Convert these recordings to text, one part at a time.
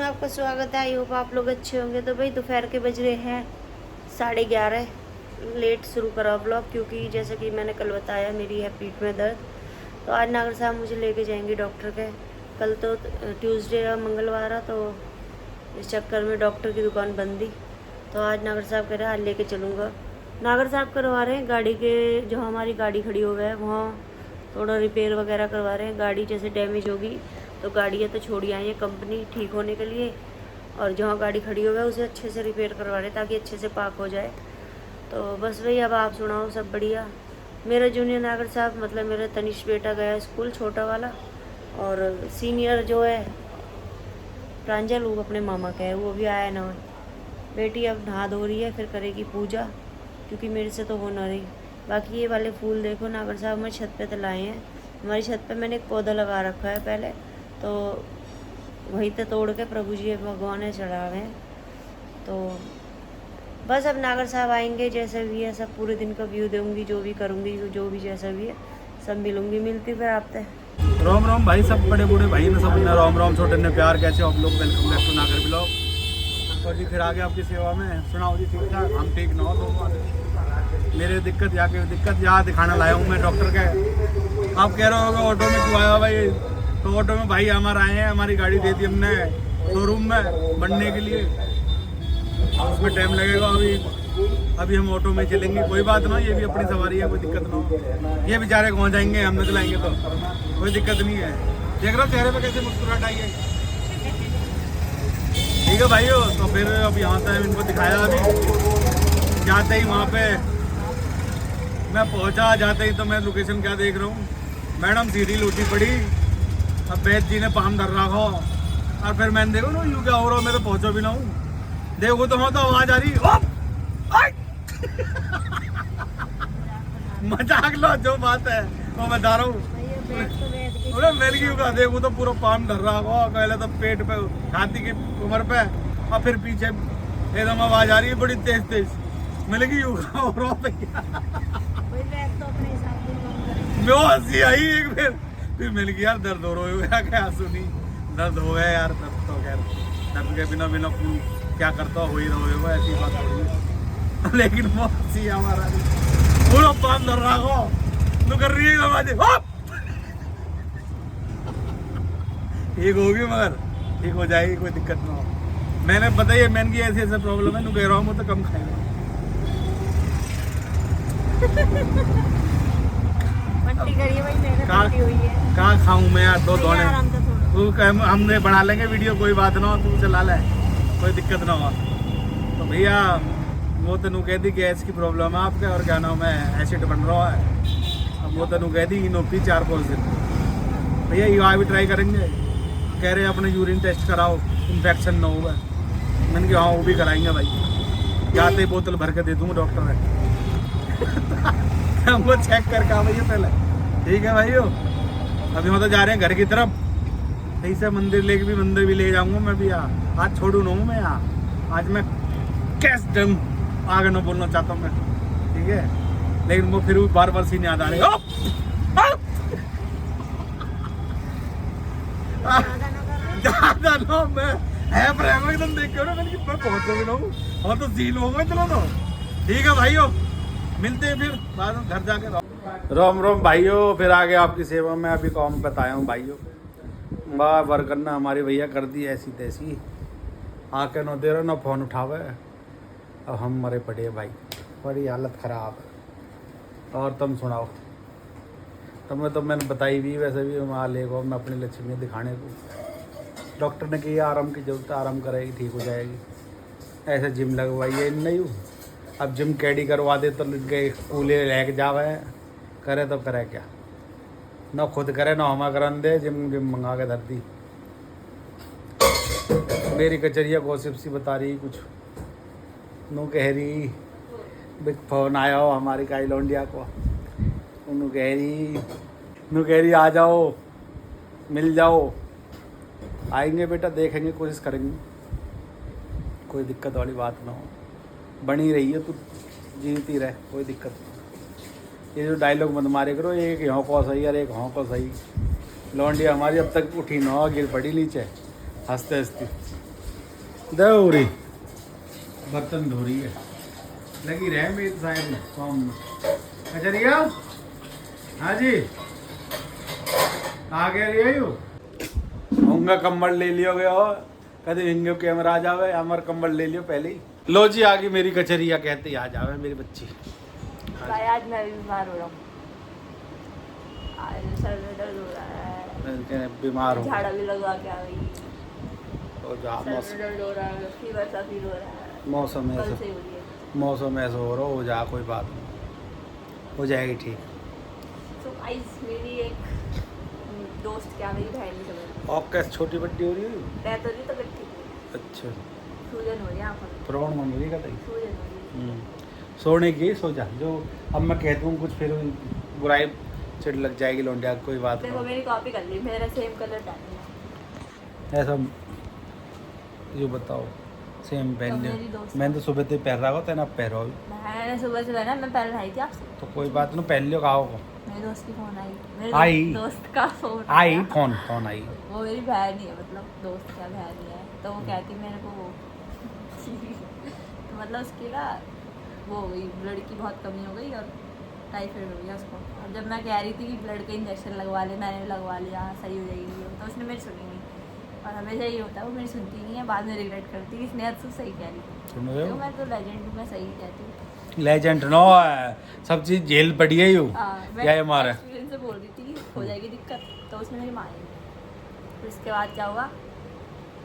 आपका स्वागत है। आई होप आप लोग अच्छे होंगे। तो भाई दोपहर के बज रहे हैं 11:30। लेट शुरू करा ब्लॉग क्योंकि जैसे कि मैंने कल बताया मेरी है पीठ में दर्द। तो आज नागर साहब मुझे लेके जाएंगे डॉक्टर के। कल तो ट्यूसडे या मंगलवार है, तो इस चक्कर में डॉक्टर की दुकान बंद थी। तो आज नागर साहब कह रहे हैं आज लेके चलूँगा। नागर साहब करवा रहे हैं गाड़ी के, जो हमारी गाड़ी खड़ी हो गया है वहाँ थोड़ा रिपेयर वगैरह करवा रहे हैं। गाड़ी जैसे डैमेज होगी तो गाड़ियाँ तो छोड़ी आई हैं कंपनी ठीक होने के लिए, और जहाँ गाड़ी खड़ी हो गया उसे अच्छे से रिपेयर करवा रहे हैं ताकि अच्छे से पाक हो जाए। तो बस वही, अब आप सुनाओ सब बढ़िया। मेरा जूनियर नागर साहब मतलब मेरा तनिष्क बेटा गया स्कूल, छोटा वाला, और सीनियर जो है प्रांजल वो अपने मामा का है, वो भी आया ना। बेटी अब नहा धो रही है, फिर करेगी पूजा क्योंकि मेरे से तो हो ना रही। बाकी ये वाले फूल देखो नागर साहब मैं छत पे तो लाए हैं। हमारी छत पे मैंने एक पौधा लगा रखा है पहले, तो वहीं से तोड़ के प्रभु जी भगवान ने चढ़ा रहे हैं। तो बस अब नागर साहब आएंगे, जैसा भी है सब पूरे दिन का व्यू दूंगी, जो भी करूँगी, जो भी जैसा भी है सब मिलूंगी। मिलती फिर आपसे। रोम रोम भाई, सब बड़े बूढ़े भाई ने सब ने रोम रोम, छोटे ने प्यार, कैसे आप लोग? वेलकम बैक टू नागर ब्लॉग। और जी फिर आगे आपकी सेवा में। सुनाओ जी, ठीक ठाक? हम ठीक ना हो तो मेरे दिक्कत यहाँ दिखाना लाया हूँ मैं डॉक्टर के। आप कह रहे होगे ऑटो में क्यों आया भाई? तो ऑटो में भाई हमारा आए हैं, हमारी गाड़ी दे दी हमने शोरूम में बनने के लिए, उसमें टाइम लगेगा। अभी हम ऑटो में चलेंगे, कोई बात ना, ये भी अपनी सवारी है, कोई दिक्कत ना हो। ये बेचारे कौन जाएंगे, हम चलाएंगे तो कोई दिक्कत नहीं है। देख रहे हो चेहरे पे कैसे मुस्कुराहट आई है। ठीक है भाइयों, तो फिर अब यहाँ से इनको दिखाया। अभी जाते ही वहाँ पे मैं पहुँचा, जाते ही तो मैं लोकेशन क्या देख रहा हूँ, मैडम सीढ़ी लूटी पड़ी, अब वैद जी ने पाम धर रखा हो, और फिर मैंने देखो ना यूँ क्या हो रहा, मैं तो पहुँचा भी ना हूँ। देखो तो हाँ, तो आवाज आ रही मजाक लो, जो बात है वो बता रहा हूँ। अरे मिल गई होगा, देखो तो पूरा पाम धर रहा होगा, पहले तो पेट पे, छाती की कमर पे, और फिर पीछे एकदम आवाज आ रही है बड़ी तेज तेज। मिल गई होगा और मैं हंसी आई एक फिर मिल गया। दर्द हो गया क्या? सुनी दर्द हो गया यार, दर्द तो खैर दर्द के बिना बिना फूल क्या करता हो ही रहो, ऐसी बात थोड़ी है। लेकिन वो हंसी हमारा पूरा पान धर रहा हो तो कर रही है आवाज, ठीक होगी मगर ठीक हो जाएगी, कोई दिक्कत ना हो। मैंने बताइए मैंने की ऐसी ऐसी प्रॉब्लम है, कह रहा हूँ तो कम खाएगा। कहाँ खाऊं मैं यार, दो दोने तू हमने बना लेंगे वीडियो, कोई बात ना हो, तू चला ले, कोई दिक्कत ना हो। तो भैया वो तनु कह दी गैस की प्रॉब्लम है आपके, और क्या नाम है एसिड बन रहा है। अब वो तनु कह दी इनोपी 4-5 दिन। भैया यहाँ भी ट्राई करेंगे, कह रहे अपने यूरिन टेस्ट कराओ, इन्फेक्शन ना होगा। मैंने कहा हाँ वो भी कराएंगे भाई, जाते ही बोतल भर के दे दूँगा डॉक्टर ने हमको चेक करके आ भैया पहले। ठीक है भाइयों, अभी हम तो जा रहे हैं घर की तरफ, सही से मंदिर भी ले जाऊंगा मैं भी। यहाँ आज छोड़ू ना हूँ मैं, यहाँ आज मैं कैश डम आगे ना बोलना चाहता हूँ मैं, ठीक है? लेकिन वो फिर भी बार बार सीन याद आ रही ज्यादा ना मैं है प्रेम एकदम देख के मैं पहुंच भी ना हूँ, और तो सीन हो गए। चलो ना, ठीक है भाइयों, मिलते हैं फिर बाद में घर जाके। रोम रोम भाइयों, फिर आगे आपकी सेवा में अभी काम बताया हूँ भाइयों। वाह वर्कर ना हमारी भैया कर दी ऐसी तैसी, आके न दे रहा ना फोन उठावे। अब हम मरे पड़े भाई, बड़ी हालत ख़राब है। और तुम सुनाओ, तुम्हें तो मैंने बताई भी, वैसे भी वहाँ ले गो मैं अपनी लक्ष्मी दिखाने को। डॉक्टर ने कही आराम की जरूरत, आराम करेगी ठीक हो जाएगी। ऐसे जिम लगवाइए नहीं, अब जिम कैडी करवा दे तो गए कूले लेके जावे, करे तो करे क्या, ना खुद करे ना हमें करन दे, जिम मंगा के धर दी। मेरी कचरिया गॉसिप सी बता रही कुछ, नू कह रही बिग फोन आया हो हमारी काई लौंडिया को, नू कह रही आ जाओ मिल जाओ। आएंगे बेटा, देखेंगे, कोशिश करेंगे, कोई दिक्कत वाली बात ना हो, बनी रही है तू जीती रहे, कोई दिक्कत नहीं। ये जो डायलॉग मत मारे करो, एक यहाँ को सही और एक हाँ को सही। लौंडिया हमारी अब तक उठी ना, गिर पड़ी नीचे हंसते हंसती। दौरी बर्तन धो रही है, लगी रहे मेरी साइड में काम में। कचरिया हाँ जी कहाँ कह रही है यू होंगे कंबल ले लियो गया हो कभी हिंगे कैमरा आ जावे हमारे कंबल ले लियो पहले ही। लो जी आ गई मेरी कचरिया, कहते आ जावे मेरी बच्ची। आज मैं भी बीमार हो रहा हूँ, आज सर में दर्द हो रहा है, बीमार हो झाड़ा भी लगवा के आ गई, और सर में दर्द हो रहा है, फीवर सा फील हो रहा है, मौसम कल ऐसा से हो रही है। मौसम ऐसा हो रहा हो जा कोई बात नहीं, हो जाएगी ठीक। तो गाइस मेरी एक दोस्त क्या मेरी बहन नहीं समझ और कैसे छोटी बड्डी हो रही है? मैं तो नहीं तबियत ठीक है, अच्छा सूजन हो रही है आँखों में, प्रॉब्लम मन रही का सूजन हो रही है। सोने की सो जा, जो अब मैं कहता हूँ कुछ फिर बुराई चिड़ लग जाएगी लौंडिया, कोई बात देखो नहीं। मेरी कॉपी कर ली, मेरा सेम कलर डाल ऐसा ये बताओ सेम पहन तो लियो, मेरी दोस्त- मैंने तो सुबह से पहन रहा हो तेना पहनो अभी मैंने सुबह से पहना, मैं पहले आई थी आपसे, तो कोई बात नहीं पहन लियो खाओ को। मेरे दोस्त की फोन आई, मेरे आई? दोस्त का फोन आई आया। कौन कौन आई? वो मेरी बहन ही है, मतलब दोस्त क्या बहन ही है, तो वो कहती मेरे को वो तो मतलब उसकी ना वो हो गई, ब्लड की बहुत कमी हो गई और टाइफाइड हो गया उसको। और जब मैं कह रही थी कि ब्लड का इंजेक्शन लगवा ले, मैंने भी लगवा लिया, सही हो जाएगी, तो उसने मेरी सुनी नहीं। और हमेशा यही होता है, वो मेरी सुनती नहीं है, बाद में रिग्रेट करती है, इसने तो सही कह रही थी। सुन रहे तो हो मैं तो लेजेंड हूँ, मैं सही कहती हूँ। लेजेंड नो सब चीज जेल पड़ी है यू मैं क्या ये मारा एक्सपीरियंस से बोल रही थी कि हो जाएगी दिक्कत, तो उसने मेरी मानी। फिर इसके बाद क्या हुआ,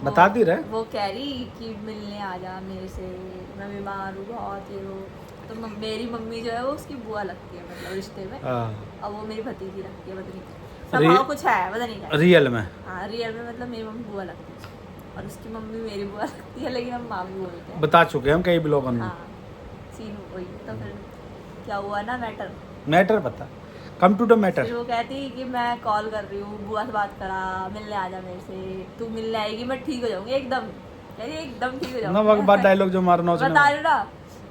बताती रहे। वो कह रही कि मिलने आ जा मेरे से, मैं बीमार हूँ बहुत, ये वो। तो मेरी मम्मी जो है वो उसकी बुआ लगती है, मतलब रिश्ते में, और वो मेरी भतीजी लगती है, पता नहीं somehow कुछ है, पता नहीं क्या। रियल में हाँ रियल में मतलब मेरी मम्मी बुआ लगती है और उसकी मम्मी मेरी बुआ लगती है, लेकिन हम मामी बोलते हैं। बता चुके हम कई ब्लॉग में। हाँ सीन वही। तो फिर क्या हुआ ना, मैटर बता, कम टू द मैटर। फिर वो कहती कि मैं कॉल कर रही हूँ, बुआ से बात करा, मिलने आ जा मेरे से, तू मिलने आएगी मैं ठीक हो जाऊंगी एकदम, कह रही एकदम ठीक हो ना वक्त बाद जाऊंगी, डायलॉग जो मारना बता रही ना।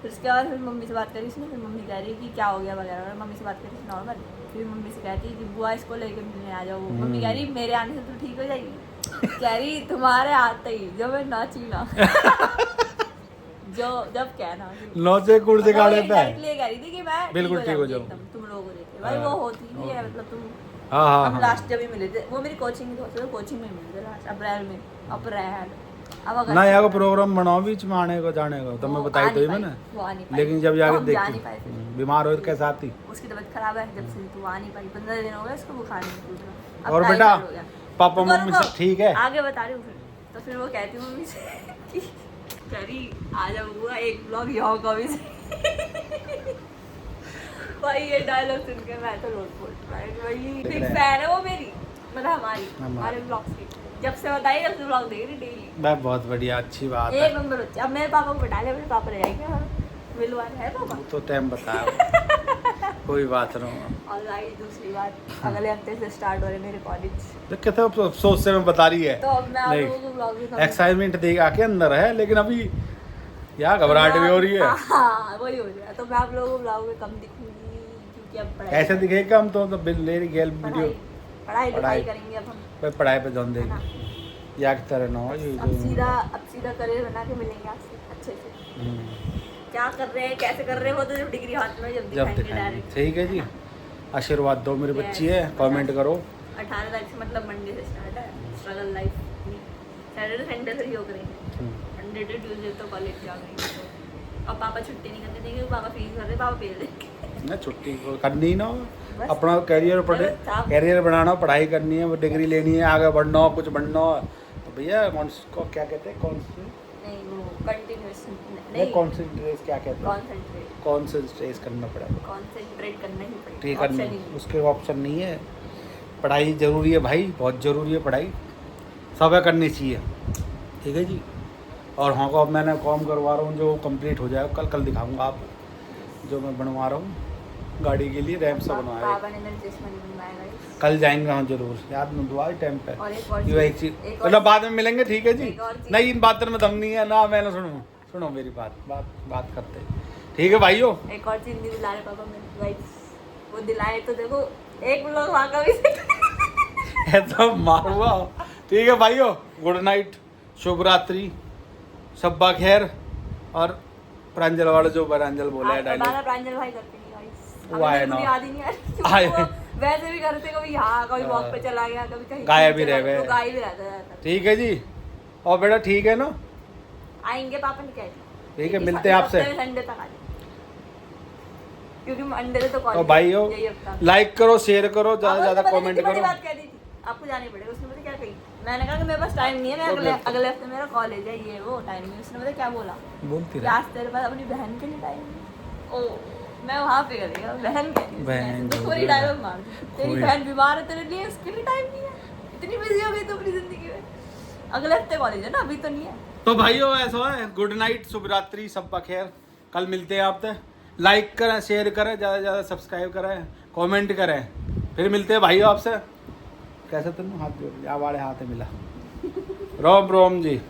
फिर उसके बाद फिर मम्मी से बात करी उसने, फिर मम्मी कह रही कि क्या हो गया वगैरह, मम्मी से बात करी नॉर्मल। फिर मम्मी से कहती कि बुआ इसको लेकर मिलने आ जाओ, मम्मी कह रही मेरे आने से तो ठीक हो जाएगी, कह रही तुम्हारे आते ही जो मैं नाची ना जो जब कहना नौचे कुड़ से गाड़े पे इसलिए कह रही थी कि मैं बिल्कुल ठीक हो जाऊंगी जाऊं। एकदम, तुम लोगों को लेके। भाई वो होती नहीं है, मतलब तुम हाँ हाँ हम हाँ लास्ट जब ही मिले थे, वो मेरी कोचिंग में थे, कोचिंग में मिले थे लास्ट अप्रैल में, अप्रैल अब अगस्त ना यहाँ को प्रोग्राम बनाओ बीच में आने को जाने को, तो मैं वो बताई आ तो ही नहीं मैंने, पाई, वो आ नहीं पाई। लेकिन जब तो जाके हम जा नहीं पाए देखती फिर। बीमार हो तो कैसे आती। उसकी तबीयत खराब है जब से, तो आ नहीं पाई, 15 दिन हो गए उसको बुखार नहीं टूट रहा। और बेटा पापा मम्मी सब ठीक है? आगे बता रही हूँ फिर। तो फिर वो कहती मम्मी से कि कह रही आ जा बुआ एक ब्लॉग यहाँ का भी भाई ये डायलॉग सुन के मैं तो लोट वही बिग फैन है वो मेरी, मतलब हमारे ब्लॉग्स की, जब से बताइए जब से ब्लॉग देख रही डेली। मैं बहुत बढ़िया, अच्छी बात है। एक नंबर बच्चा। अब मेरे पापा को बैठा ले, मेरे पापा ले जाएंगे, हाँ मिलवाना है पापा। तो टाइम बताया कोई बात नहीं। और गाइस दूसरी बात, अगले हफ्ते से स्टार्ट हो रहे मेरे कॉलेज, देख कैसे अफसोस से मैं बता रही है, तो अब मैं आप लोगों को ब्लॉग भी एक्साइटमेंट देख आके अंदर है, लेकिन अभी यार घबराहट भी हो रही है। हाँ वही हो रहा है, तो मैं आप लोगों को ब्लॉग में कम दिखूंगी क्योंकि अब पढ़ाई ऐसे दिखेगा हम तो ले रही गेल वीडियो पढ़ाई लिखाई करेंगे अब हम, भाई पढ़ाई पे ध्यान देंगे या की तरह ना हो ये अब सीधा करियर बना के मिलेंगे आपसे अच्छे से। क्या कर रहे हैं कैसे कर रहे हैं वो तो जब डिग्री हाथ में जब दिखाएंगे डायरेक्ट। ठीक है जी, आशीर्वाद दो मेरी बच्ची है, कमेंट करो। 18 तारीख से मतलब मंडे से स्टार्ट है स्ट्रगल लाइफ, सैटरडे संडे से ही हो करेंगे, मंडे टू ट्यूसडे तो कॉलेज जा रहे हैं। तो अब पापा छुट्टी नहीं करने देंगे, पापा फीस भर रहे, पापा भेज देंगे ना छुट्टी करनी ना हो, अपना कैरियर बनाना, पढ़ाई करनी है, वो डिग्री लेनी है, आगे बढ़ना हो, कुछ बनना हो, तो भैया को क्या कहते हैं नहीं वो कंटिन्यूअस नहीं कॉन्सेंट्रेट क्या कहते हैं, कॉन्सेंट्रेट करना पड़ेगा, कॉन्सेंट्रेट करना ही पड़ेगा, ठीक ऑप्शन है ही नहीं। उसके ऑप्शन नहीं है। पढ़ाई ज़रूरी है भाई, बहुत ज़रूरी है पढ़ाई, सब करनी चाहिए। ठीक है जी। और हाँ को अब मैंने काम करवा रहा हूँ जो कंप्लीट हो जाएगा, कल दिखाऊंगा आप जो मैं बनवा रहा हूँ गाड़ी के लिए, रैम्प से बनवाया पापा ने मेरे चश्मा नहीं बनवाया गाइस। कल जाएंगे हाँ जरूर, याद में दुआ टाइम पे। और एक और ये एक चीज मतलब बाद में मिलेंगे, ठीक है जी। एक और चीज़। नहीं इन बातों में दम नहीं है ना, मैंने सुनो मेरी बात करते, ठीक है भाइयों। एक और चीज नहीं दिला रहे पापा मेरे गाइस, वो दिलाए तो देखो एक लोग वहाँ का भी ऐसा मारुआ। ठीक है भाइयों, गुड नाइट, शुभ रात्रि, शब्बा खैर। और प्रांजल वाला जो प्रांजल बोला है डायलॉग, प्रांजल भाई करते नहीं गाइस, वो आए ना, याद ही नहीं आए आ वैसे भी करते, कभी यहाँ कभी वॉक पे चला गया, कभी कहीं गायब ही रह गए। तो गायब ही रहता है। ठीक है जी। और बेटा ठीक है ना, आएंगे पापा ने कहा ठीक है, मिलते हैं आपसे संडे तक आ जाए, क्योंकि मंडे से तो तो कॉलेज भाई हो यही हफ्ता। लाइक करो, शेयर करो, ज्यादा ज्यादा कमेंट बड़ी करो। बात कह दी थी, आपको जानी पड़ेगा। उसने मुझे क्या कही, मैंने कहा कि मेरे पास टाइम नहीं है, मैं अगले हफ्ते मेरा कॉलेज है, ये वो टाइम नहीं। उसने मुझे क्या बोला, बोलती रहे आज तेरे पास अपनी बहन के लिए टाइम नहीं। ओ मैं वहाँ पे कर गया, बहन के लिए बहन तो जो पूरी है डायलॉग मार दी, तेरी कोई- बहन बीमार है, तेरे लिए उसके लिए टाइम नहीं है, इतनी बिजी हो गई तू अपनी जिंदगी में। अगले हफ्ते कॉलेज है ना, अभी तो नहीं है। तो भाइयों ऐसा है, गुड नाइट, शुभ रात्रि, सब खैर। कल मिलते हैं आपसे। लाइक करें, शेयर करें, ज़्यादा से ज़्यादा सब्सक्राइब करें, कमेंट करें। फिर मिलते हैं भाइयों आपसे। कैसे तुम हाथ जोड़, वाले हाथ मिला। रोम रोम जी।